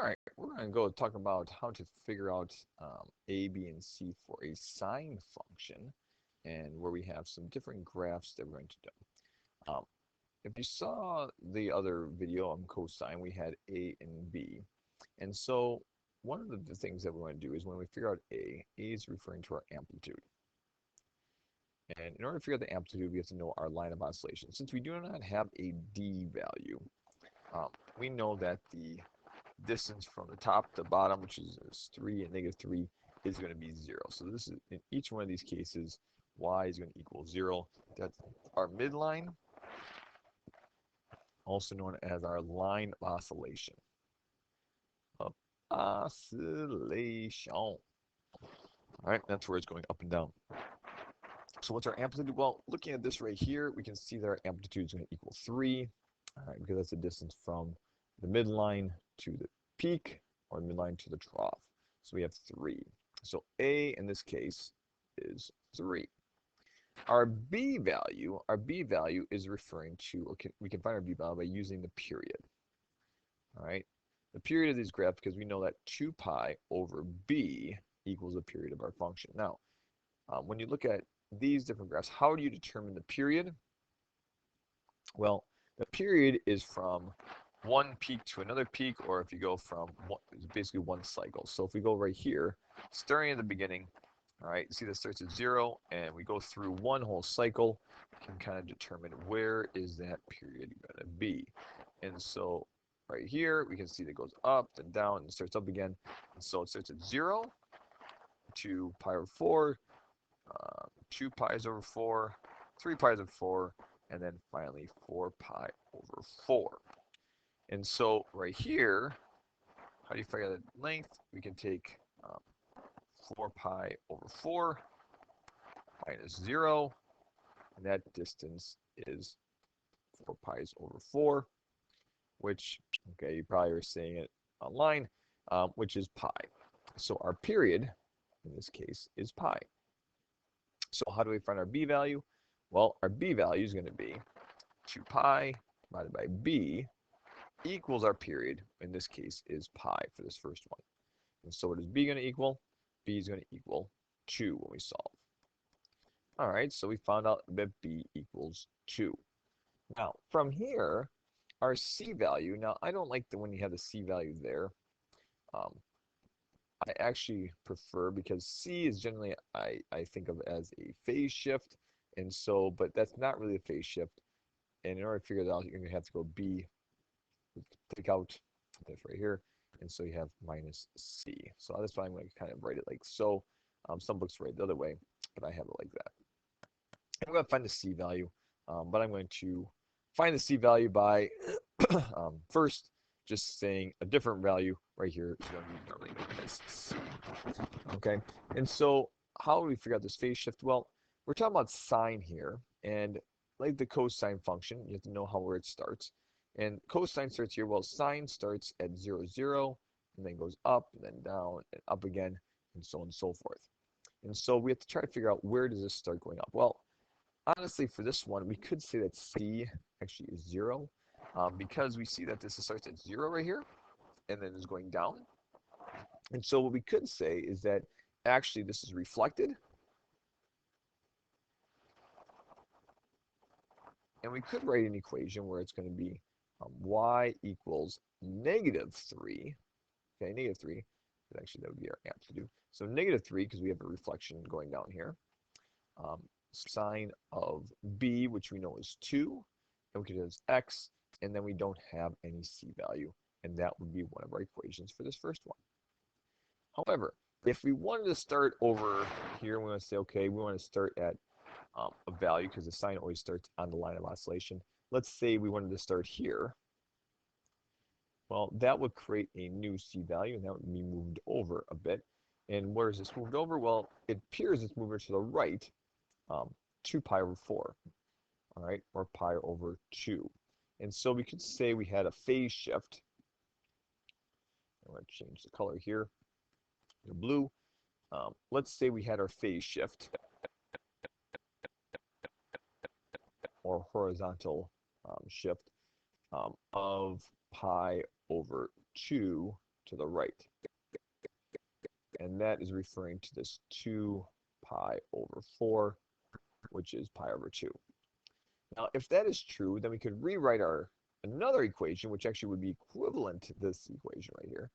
right, we're going to go talk about how to figure out a, b, and c for a sine function, and where we have some different graphs that we're going to do. If you saw the other video on cosine, we had a and b. And so one of the things that we want to do is when we figure out a is referring to our amplitude. And in order to figure out the amplitude, we have to know our line of oscillation. Since we do not have a d value, we know that the distance from the top to bottom, which is 3 and -3, is going to be 0. So this is, in each one of these cases, y is going to equal 0. That's our midline, also known as our line of oscillation. Oscillation. All right, that's where it's going up and down. So what's our amplitude? Well, looking at this right here, we can see that our amplitude is going to equal 3, all right, because that's the distance from the midline to the peak, or midline to the trough. So we have 3. So A in this case is 3. Our B value is referring to, okay, we can find our B value by using the period. All right, the period of these graphs, because we know that 2 pi over B equals the period of our function. Now, when you look at these different graphs, how do you determine the period? Well, the period is from one peak to another peak, or if you go from one, it's basically one cycle. So if we go right here, starting at the beginning, all right, see that starts at 0, and we go through one whole cycle, we can kind of determine where is that period going to be. And so right here, we can see that it goes up and down and starts up again. And so it starts at 0 to pi over 4, 2 pi's over 4, 3 pi's over 4, and then finally 4 pi over 4. And so right here, how do you figure that length? We can take 4 pi over 4 minus 0, and that distance is 4 pi's over 4, which, okay, you probably are saying it online, which is pi. So our period, in this case, is pi. So how do we find our b value? Well, our b value is going to be 2 pi divided by b equals our period, in this case, is pi for this first one. And so what is b going to equal? B is going to equal 2 when we solve. All right, so we found out that b equals 2. Now, from here, our c value, now I don't like when you have the c value there. I actually prefer, because c is generally, I think of as a phase shift, and so, but that's not really a phase shift. And in order to figure it out, you're going to have to go b, take out this right here, and so you have minus c. So that's why I'm going to kind of write it like so. Some books write it the other way, but I have it like that. I'm going to find the c value, but I'm going to find the c value by first just saying a different value right here is going to be normally known as c. Okay, and so how do we figure out this phase shift? Well, we're talking about sine here, and like the cosine function, you have to know where it starts. And cosine starts here. Well, sine starts at 0, 0, and then goes up, and then down, and up again, and so on and so forth. And so we have to try to figure out, where does this start going up? Well, honestly, for this one, we could say that c actually is 0, because we see that this starts at 0 right here, and then is going down. And so what we could say is that actually this is reflected. And we could write an equation where it's going to be y equals -3. Okay, -3. Actually, that would be our amplitude. So -3, because we have a reflection going down here. Sine of b, which we know is 2, and we could do as x, and then we don't have any c value, and that would be one of our equations for this first one. However, if we wanted to start over here, we want to say, okay, we want to start at a value, because the sine always starts on the line of oscillation. Let's say we wanted to start here. Well, that would create a new c value, and that would be moved over a bit. And where is this moved over? Well, it appears it's moving to the right, 2 pi over 4, all right, or pi over 2. And so we could say we had a phase shift. I'm going to change the color here to blue. Let's say we had our phase shift, or horizontal shift, of pi over 2 to the right. And that is referring to this 2 pi over 4, which is pi over 2. Now, if that is true, then we could rewrite our another equation, which actually would be equivalent to this equation right here.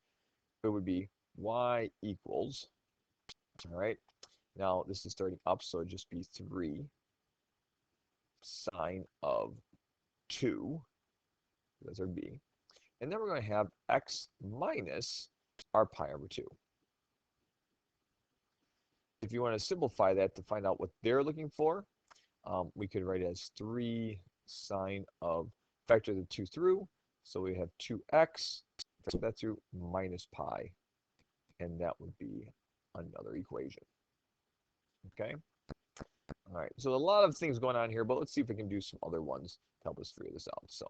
It would be y equals, all right, now this is starting up, so it'd just be 3 sine of 2, that's our b, and then we're going to have x minus our pi over 2. If you want to simplify that to find out what they're looking for, we could write it as 3 sine of, factor the 2 through, so we have 2x, factor that through, minus pi, and that would be another equation. Okay? All right, so a lot of things going on here, but let's see if we can do some other ones to help us figure this out. So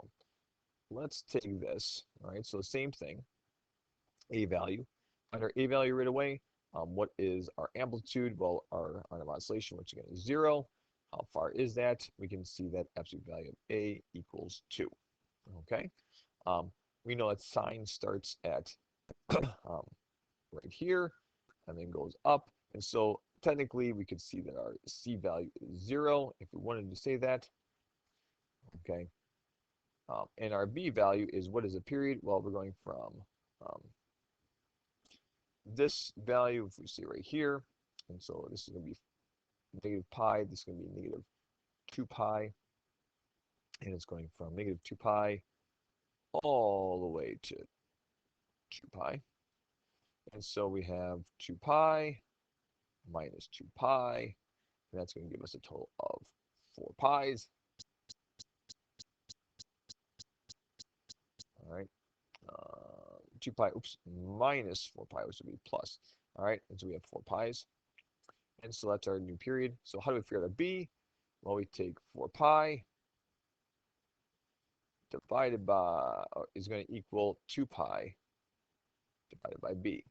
let's take this, all right, so the same thing, a value. Find our a value right away. What is our amplitude? Well, our oscillation, which again is 0. How far is that? We can see that absolute value of a equals 2. Okay? We know that sine starts at right here and then goes up. And so technically we could see that our c value is 0 if we wanted to say that. Okay? And our b value is, what is a period? Well, we're going from this value, if we see right here, and so this is going to be negative pi, this is going to be negative 2 pi, and it's going from negative 2 pi all the way to 2 pi. And so we have 2 pi minus 2 pi, and that's going to give us a total of 4 pi's. All right. 2 pi, oops, minus 4 pi, which would be plus. All right, and so we have 4 pi's. And so that's our new period. So how do we figure out our b? Well, we take 4 pi divided by, is going to equal 2 pi divided by b.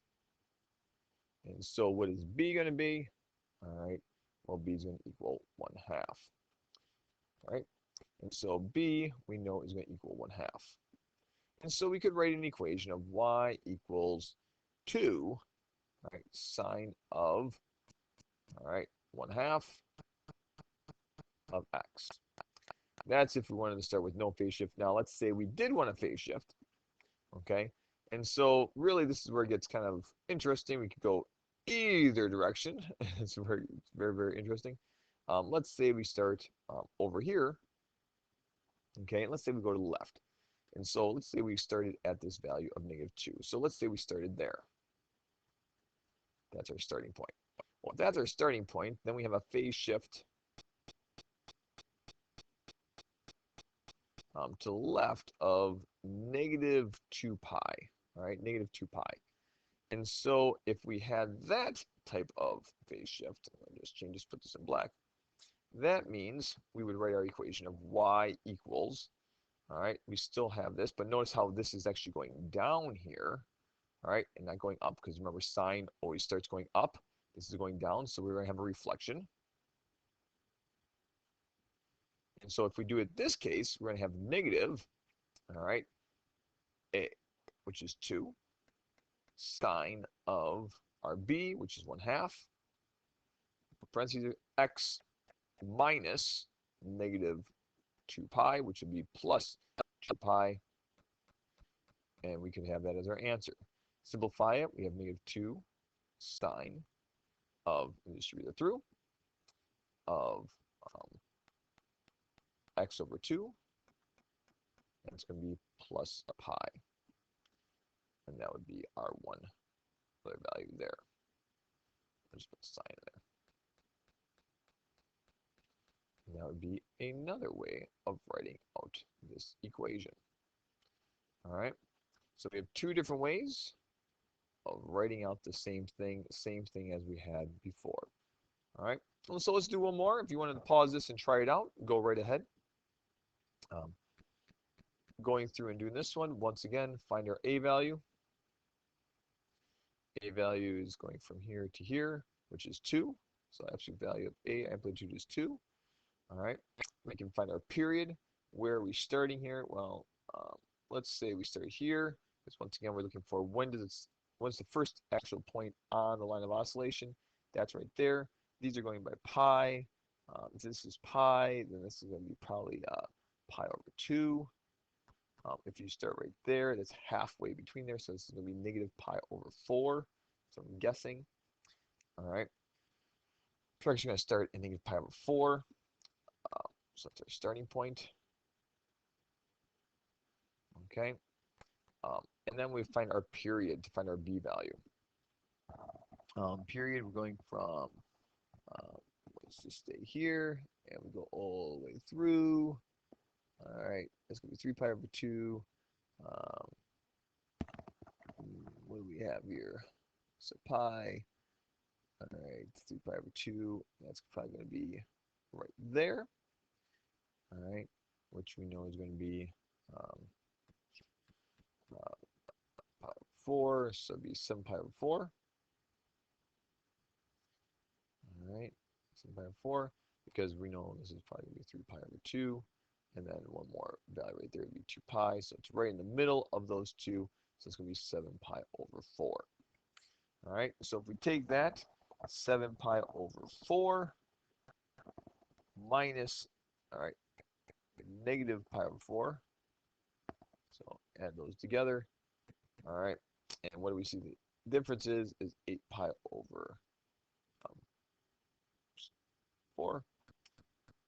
And so what is b going to be? All right, well, b is going to equal 1/2. All right, and so b, we know, is going to equal 1/2. And so we could write an equation of y equals 2, right, sine of, all right, 1/2 of x. That's if we wanted to start with no phase shift. Now, let's say we did want a phase shift, okay? And so really this is where it gets kind of interesting. We could go either direction. It's very, very, very interesting. Let's say we start over here, okay? And let's say we go to the left. And so let's say we started at this value of negative 2. So let's say we started there. That's our starting point. Well, if that's our starting point, then we have a phase shift to the left of negative 2 pi, all right, negative 2 pi. And so if we had that type of phase shift, I'll just change this, put this in black, that means we would write our equation of y equals, all right, we still have this, but notice how this is actually going down here, all right, and not going up, because remember, sine always starts going up. This is going down, so we're going to have a reflection. And so if we do it this case, we're going to have negative, all right, a, which is 2, sine of our b, which is 1/2, parentheses, x minus negative 2 pi, which would be plus 2 pi, and we can have that as our answer. Simplify it, we have negative 2 sine of, and just read it through, of x over 2, and it's going to be plus pi, and that would be our one other value there. I'll just put sine there. And that would be another way of writing out this equation. All right, so we have two different ways of writing out the same thing as we had before. All right, so let's do one more. If you wanted to pause this and try it out, go right ahead. Going through and doing this one, once again, find our a value. A value is going from here to here, which is 2. So absolute value of a amplitude is 2. All right, we can find our period. Where are we starting here? Well, let's say we start here. because once again, we're looking for when's the first actual point on the line of oscillation. That's right there. These are going by pi. This is pi, then this is going to be probably pi over 2. If you start right there, that's halfway between there, so this is going to be negative pi over 4. So I'm guessing. All right. So we're actually going to start at negative pi over 4. So that's our starting point. Okay. And then we find our period to find our b value. Period, we're going from, let's just stay here, and we go all the way through. All right, that's going to be 3 pi over 2. What do we have here? So pi. All right, 3 pi over 2. That's probably going to be right there. All right, which we know is going to be pi over 4. So it'd be 7 pi over 4. All right, 7 pi over 4, because we know this is probably going to be 3 pi over 2. And then one more value right there would be 2 pi. So it's right in the middle of those two. So it's going to be 7 pi over 4. All right, so if we take that, 7 pi over 4 minus, all right, negative pi over 4. So add those together. All right, and what do we see the difference is 8 pi over 4.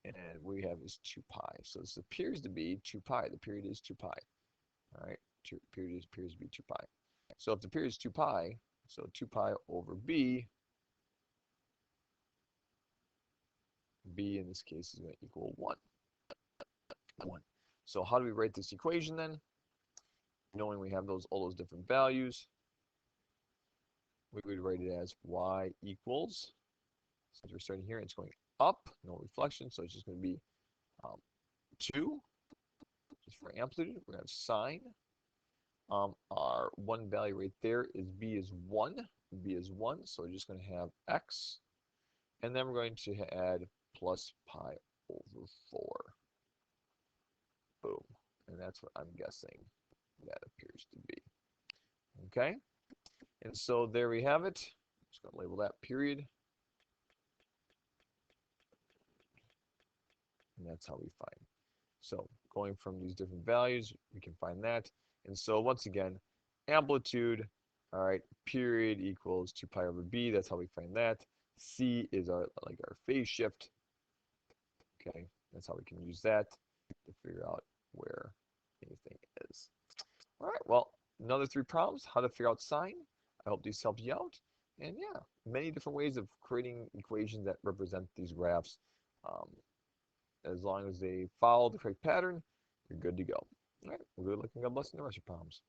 And we have is 2 pi. So this appears to be 2 pi. The period is 2 pi. All right, period appears to be 2 pi. So if the period is 2 pi, so 2 pi over b, b in this case is going to equal 1. 1. So how do we write this equation then? Knowing we have all those different values, we would write it as y equals, since we're starting here, it's going up, no reflection, so it's just going to be 2, just for amplitude. We're going to have sine. Our one value right there is b is 1. b is 1, so we're just going to have x. And then we're going to add plus pi over 4. Boom. And that's what I'm guessing that appears to be. Okay? And so there we have it. Just going to label that period. And that's how we find. So going from these different values, we can find that. And so once again, amplitude, all right, period equals 2 pi over b. That's how we find that. C is our phase shift. Okay, that's how we can use that to figure out where anything is. All right, well, another 3 problems, how to figure out sine. I hope these helped you out. And yeah, many different ways of creating equations that represent these graphs. As long as they follow the correct pattern, you're good to go. All right, well, good luck and God bless in the rest of your problems.